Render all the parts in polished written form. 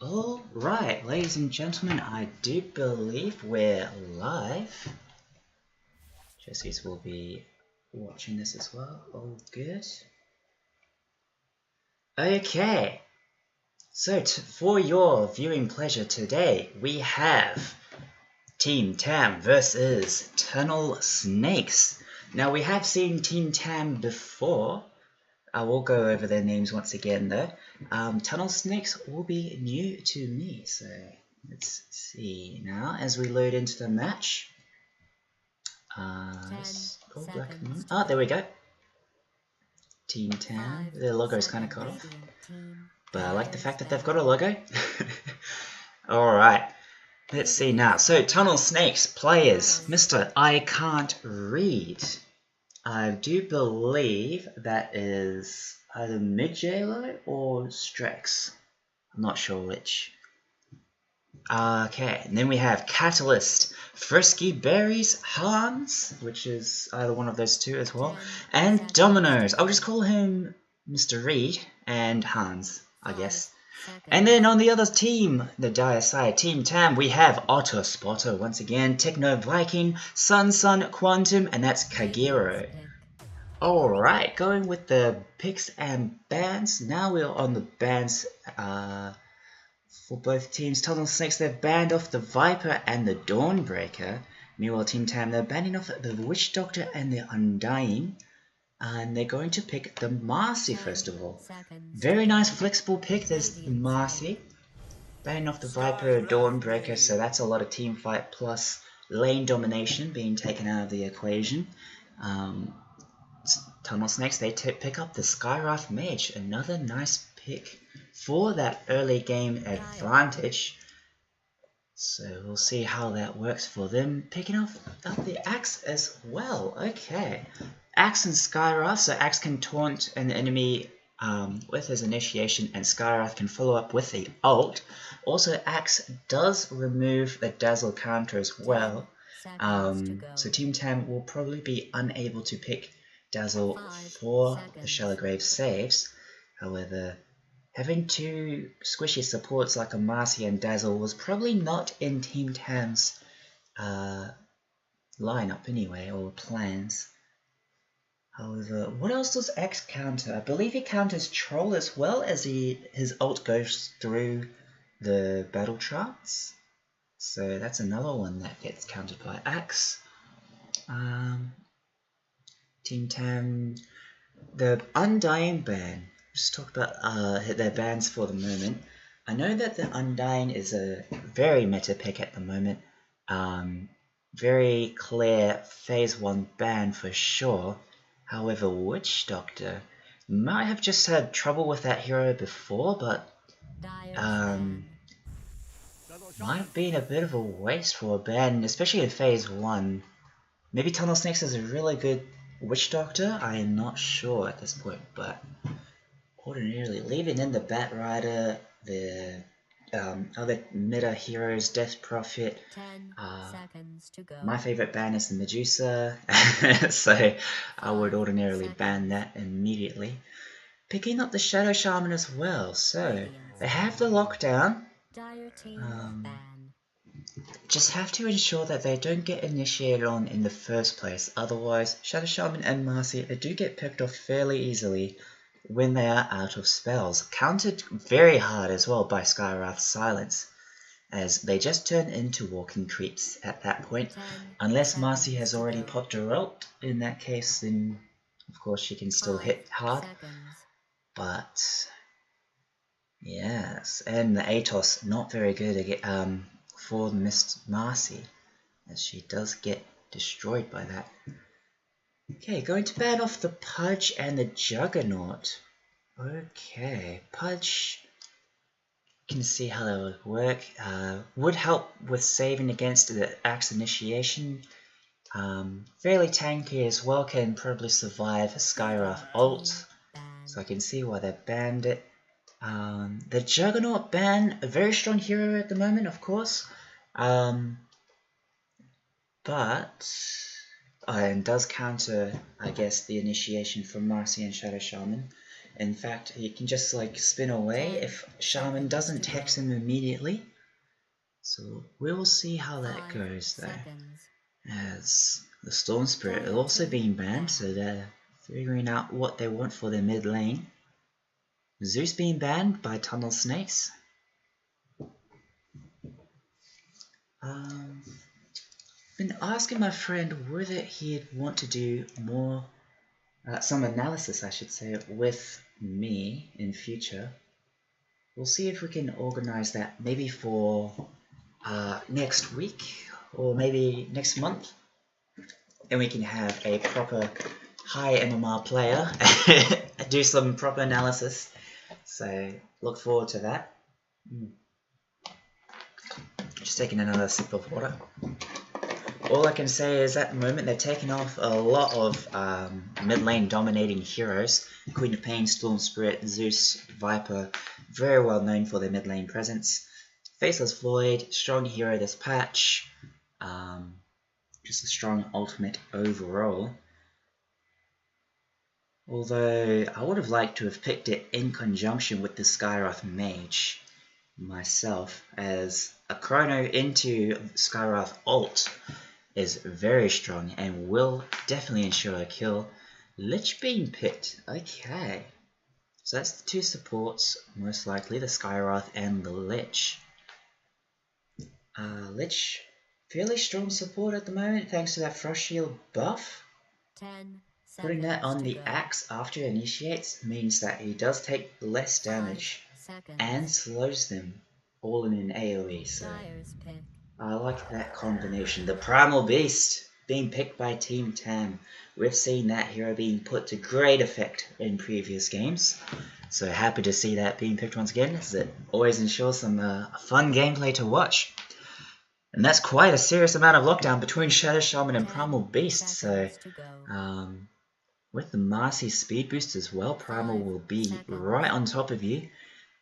Alright, ladies and gentlemen, I do believe we're live. Jesse's will be watching this as well. All good. Okay, so for your viewing pleasure today, we have Team Tam versus Tunnel Snakes. Now, we have seen Team Tam before. I will go over their names once again though. Tunnel Snakes will be new to me, so let's see now as we load into the match. There we go. Team Tam. Their logo is kind of cut off, but I like the fact that they've got a logo. Alright, let's see now. So Tunnel Snakes players, Mr. I Can't Read. I do believe that is either Mid-Jalo or Strex. I'm not sure which. Okay, and then we have Catalyst, Frisky Berries, Hans, which is either one of those two as well, and Dominoes. I'll just call him Mr. Reed and Hans, I guess. And then on the other team, the dire side, Team Tam, we have Otto Spotter once again, Techno Viking, Sun Quantum, and that's Kagero. Alright, going with the picks and bans. Now we're on the bans for both teams. Tunnel Snakes, they've banned off the Viper and the Dawnbreaker. Meanwhile, Team Tam, they're banning off the Witch Doctor and the Undying. And they're going to pick the Marcy first of all. Very nice flexible pick. There's the Marcy. Banning off the Viper, Dawnbreaker, so that's a lot of team fight plus lane domination being taken out of the equation. Tunnel Snakes, they pick up the Skywrath Mage. Another nice pick for that early game advantage. So we'll see how that works for them. Picking up the Axe as well. Okay. Axe and Skywrath, so Axe can taunt an enemy with his initiation, and Skywrath can follow up with the ult. Also, Axe does remove the Dazzle counter as well. So Team Tam will probably be unable to pick Dazzle for the Shallow Grave saves. However, having two squishy supports like a Marcy and Dazzle was probably not in Team Tam's lineup anyway, or plans. However, what else does X counter? I believe he counters Troll as well, as his ult goes through the battle trance. So that's another one that gets countered by Axe. Team Tam, the Undying ban. Just talk about their bans for the moment. I know that the Undying is a very meta pick at the moment. Very clear phase 1 ban for sure. However, Witch Doctor might have just had trouble with that hero before, but might have been a bit of a waste for a ban, especially in phase 1. Maybe Tunnel Snakes has a really good Witch Doctor, I am not sure at this point, but ordinarily leaving in the Bat Rider, the other meta heroes, Death Prophet. My favorite ban is the Medusa, so I would ordinarily ban that immediately. Picking up the Shadow Shaman as well, so they have the lockdown. Just have to ensure that they don't get initiated on in the first place, otherwise Shadow Shaman and Marcy do get picked off fairly easily when they are out of spells. Countered very hard as well by Skywrath's Silence, as they just turn into walking creeps at that point. Unless Marcy has already popped her ult, in that case then of course she can still hit hard. But yes, and the Atos not very good for Miss Marcy, as she does get destroyed by that. Okay, going to ban off the Pudge and the Juggernaut. Okay, Pudge, you can see how that would work. Would help with saving against the Axe initiation. Fairly tanky as well, can probably survive Skywrath ult, so I can see why they banned it. The Juggernaut ban, a very strong hero at the moment, of course, and does counter, I guess, the initiation from Marcy and Shadow Shaman. In fact, he can just like spin away if Shaman doesn't hex him immediately. So we'll see how that goes though. As the Storm Spirit is also being banned, so they're figuring out what they want for their mid lane. Zeus being banned by Tunnel Snakes. Been asking my friend whether he'd want to do more, some analysis I should say, with me in future. We'll see if we can organize that maybe for next week or maybe next month. And we can have a proper high MMR player do some proper analysis. So look forward to that. Just taking another sip of water. All I can say is at the moment they're taking off a lot of mid lane dominating heroes. Queen of Pain, Storm Spirit, Zeus, Viper, very well known for their mid lane presence. Faceless Void, strong hero this patch. Just a strong ultimate overall. Although I would have liked to have picked it in conjunction with the Skywrath Mage myself, as a chrono into Skywrath ult is very strong and will definitely ensure a kill. Lich being picked, okay. So that's the two supports, most likely, the Skywrath and the Lich. Lich, fairly strong support at the moment thanks to that Frost Shield buff. Putting that on the axe after it initiates means that he does take less damage and slows them all in an AoE, so I like that combination. The Primal Beast being picked by Team Tam. We've seen that hero being put to great effect in previous games, so happy to see that being picked once again, as it always ensures some fun gameplay to watch. And that's quite a serious amount of lockdown between Shadow Shaman and Primal Beast, so with the Marcy speed boost as well, Primal will be right on top of you,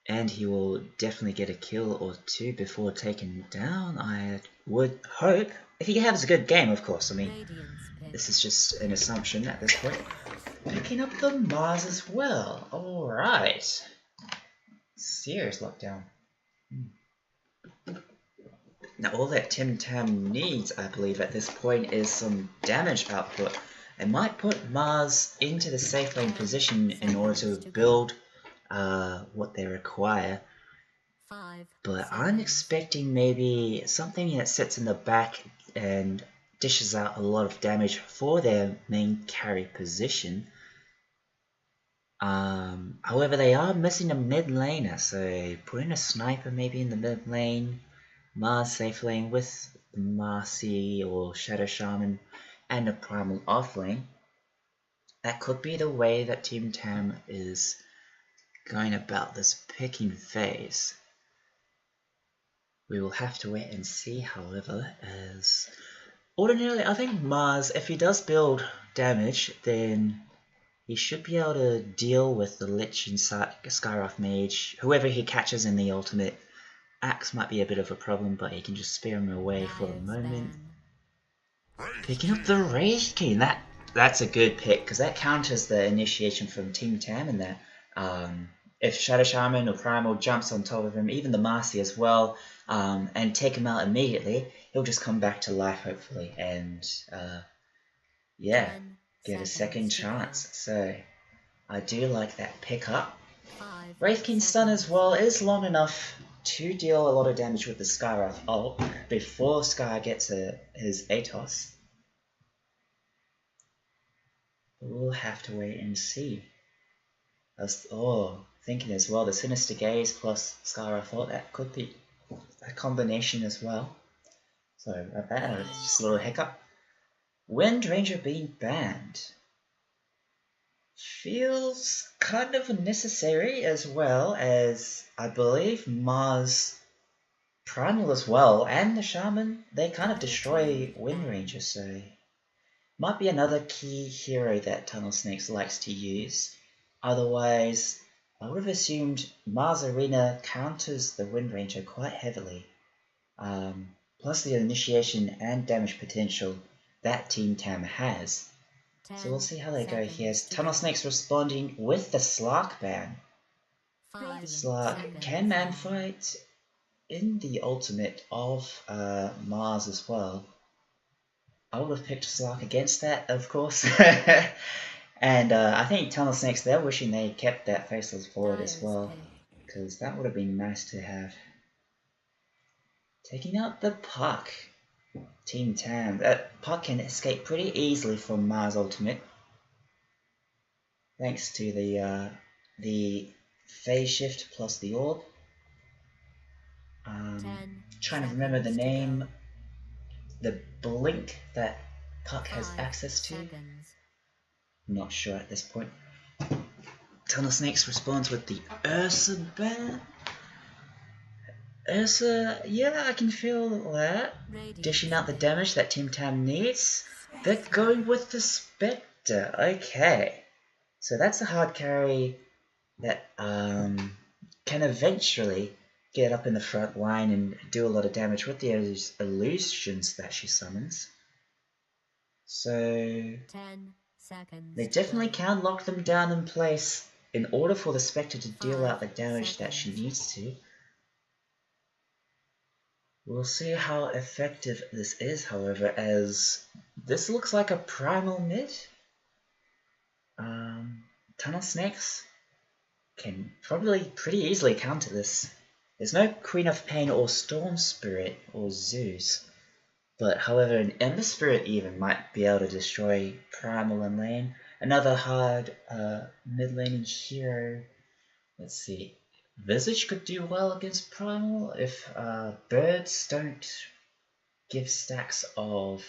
and he will definitely get a kill or two before taken down, I would hope. If he has a good game, of course. I mean, this is just an assumption at this point. Picking up the Mars as well. Alright. Serious lockdown. Now all that Tim Tam needs, I believe, at this point is some damage output. It might put Mars into the safe lane position in order to build what they require. But I'm expecting maybe something that sits in the back and dishes out a lot of damage for their main carry position. However, they are missing a mid laner, so putting a sniper maybe in the mid lane, Mars safe lane with Marcy or Shadow Shaman and a Primal off lane. That could be the way that Team Tam is going about this picking phase. We will have to wait and see, however, as ordinarily I think Mars, if he does build damage, then he should be able to deal with the Lich and Skywrath Mage, whoever he catches in the ultimate. Axe might be a bit of a problem, but he can just spare him away for the moment. Picking up the Wraith King, that's a good pick, because that counters the initiation from Team Tam in there. If Shadow Shaman or Primal jumps on top of him, even the Marcy as well, and take him out immediately, he'll just come back to life hopefully, and yeah, get a second chance. So I do like that pickup. Wraith King's stun as well is long enough to deal a lot of damage with the Skywrath ult before Sky gets his Atos. We'll have to wait and see. I was thinking as well, the Sinister Gaze plus Skywrath ult, that could be a combination as well. So that just a little hiccup. Wind Ranger being banned feels kind of necessary, as well as I believe Mars, Primal as well, and the Shaman, they kind of destroy Wind Ranger, so might be another key hero that Tunnel Snakes likes to use. Otherwise, I would have assumed Mars Arena counters the Wind Ranger quite heavily. Plus the initiation and damage potential that Team Tam has. So we'll see how they go here. Tunnel Snake's responding with the Slark ban. Slark can man fight in the ultimate of Mars as well. I would have picked Slark against that, of course. And I think Tunnel Snakes, they're wishing they kept that Faceless Void as well, because that would have been nice to have. Taking out the Puck. Team Tam. That Puck can escape pretty easily from Mars Ultimate, thanks to the phase shift plus the orb. Trying to remember the name, the blink that Puck has access to. Not sure at this point. Tunnel Snakes responds with the Ursa ban. Ursa, yeah, I can feel that. Dishing out the damage that Team Tam needs. They're going with the Spectre. Okay. So that's a hard carry that can eventually get up in the front line and do a lot of damage with the illusions that she summons. So they definitely can lock them down in place in order for the Spectre to deal out the damage that she needs to. We'll see how effective this is, however, as this looks like a primal mid. Tunnel Snakes can probably pretty easily counter this. There's no Queen of Pain or Storm Spirit or Zeus, but however an Ember Spirit even might be able to destroy Primal in lane. Another hard mid laning hero, let's see, Visage could do well against Primal if birds don't give stacks of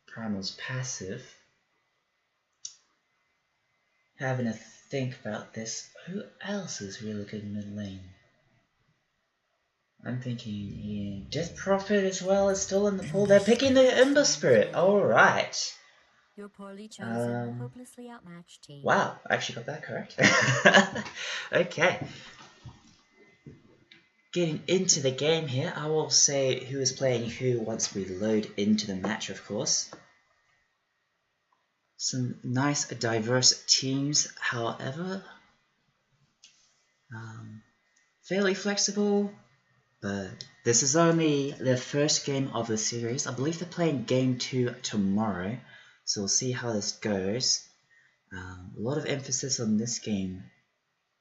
Primal's passive. Having a think about this, who else is really good mid lane? I'm thinking Death Prophet as well is still in the pool. They're picking the Ember Spirit. Alright. Your poorly chosen, hopelessly outmatched team. Wow, I actually got that correct. Okay. Getting into the game here, I will say who is playing who once we load into the match, of course. Some nice diverse teams, however. Fairly flexible, but this is only the first game of the series. I believe they're playing game 2 tomorrow, so we'll see how this goes. A lot of emphasis on this game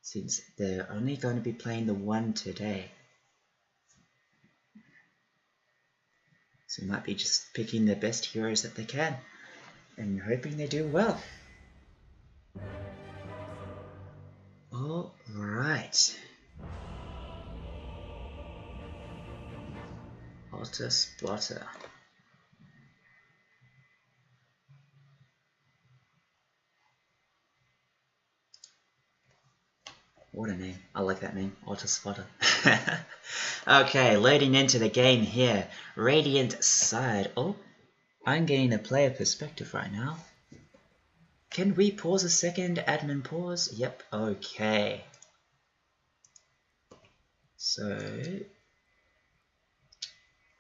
since they're only going to be playing the one today. So they might be just picking the best heroes that they can and hoping they do well. Alright. Otter Spotter. What a name. I like that name. Otter Spotter. Okay, loading into the game here. Radiant side. Oh, I'm getting a player perspective right now. Can we pause a second? Admin pause? Yep, okay. So,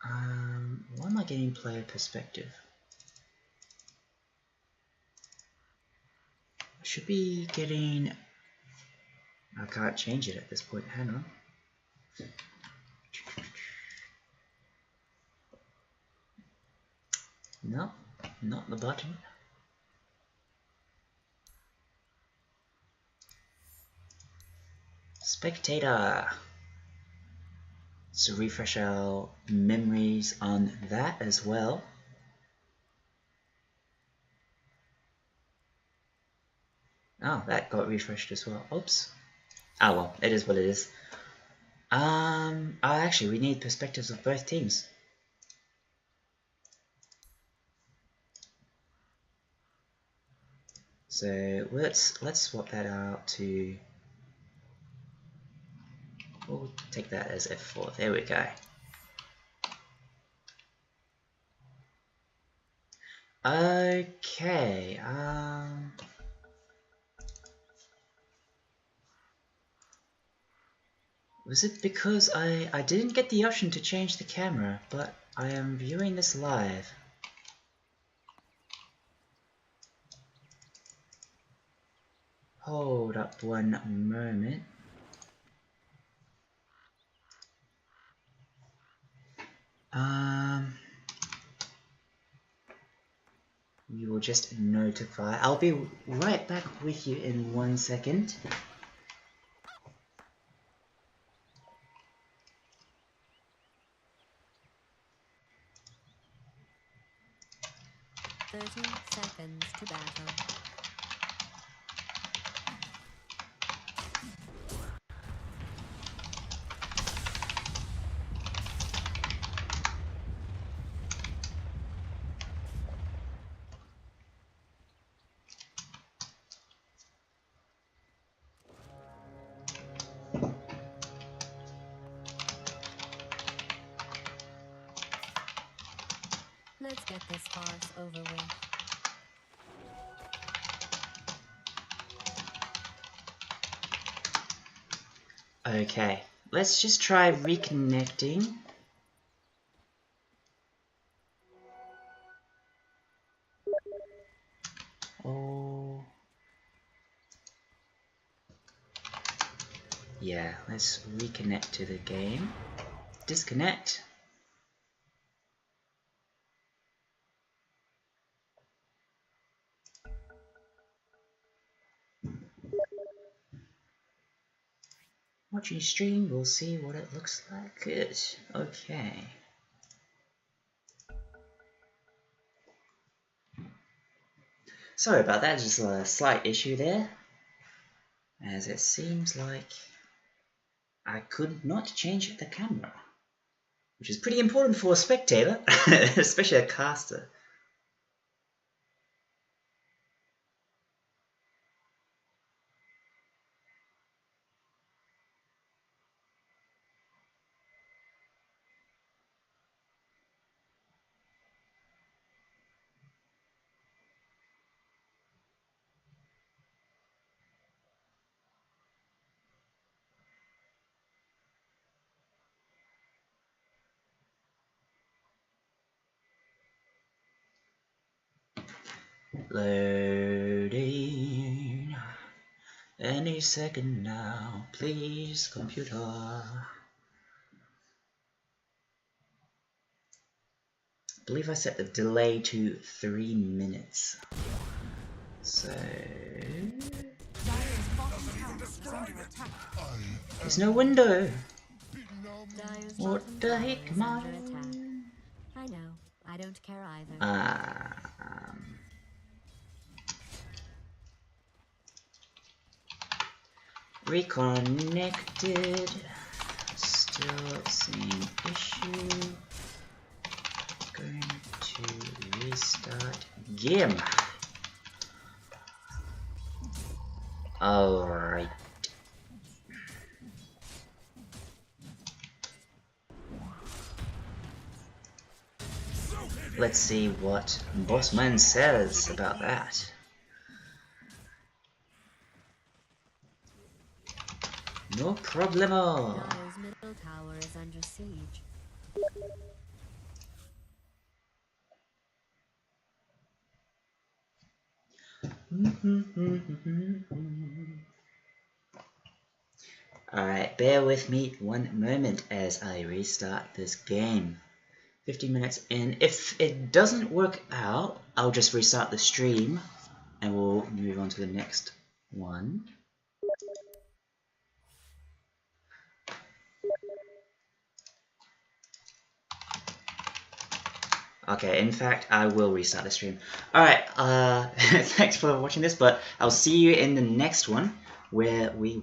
why am I getting player perspective? I should be getting... I can't change it at this point, hang on. No, not the button. Spectator. So refresh our memories on that as well. Oh, that got refreshed as well. Oops. Ah well, it is what it is. Actually, we need perspectives of both teams. So let's swap that out to. We'll take that as F4. There we go. Okay. Was it because I didn't get the option to change the camera, but I am viewing this live. Hold up one moment. You will just notify. I'll be right back with you in 1 second. Seconds to battle. Let's get this farce over with. Okay, let's just try reconnecting. Oh. Yeah, let's reconnect to the game. Disconnect. Watching stream, we'll see what it looks like. Good. Okay. Sorry about that, just a slight issue there. As it seems like I could not change the camera. Which is pretty important for a spectator, especially a caster. Loading. Any second now, please, computer. I believe I set the delay to 3 minutes. So there's no window. What the heck, man? I know. I don't care either. Reconnected. Still same issue. Going to restart game. Alright. Let's see what Bossman says about that. No problemo. Dire's middle tower is under siege. Alright, bear with me 1 moment as I restart this game. 15 minutes in. If it doesn't work out, I'll just restart the stream and we'll move on to the next one. Okay, in fact, I will restart the stream. Alright, thanks for watching this, but I'll see you in the next one where we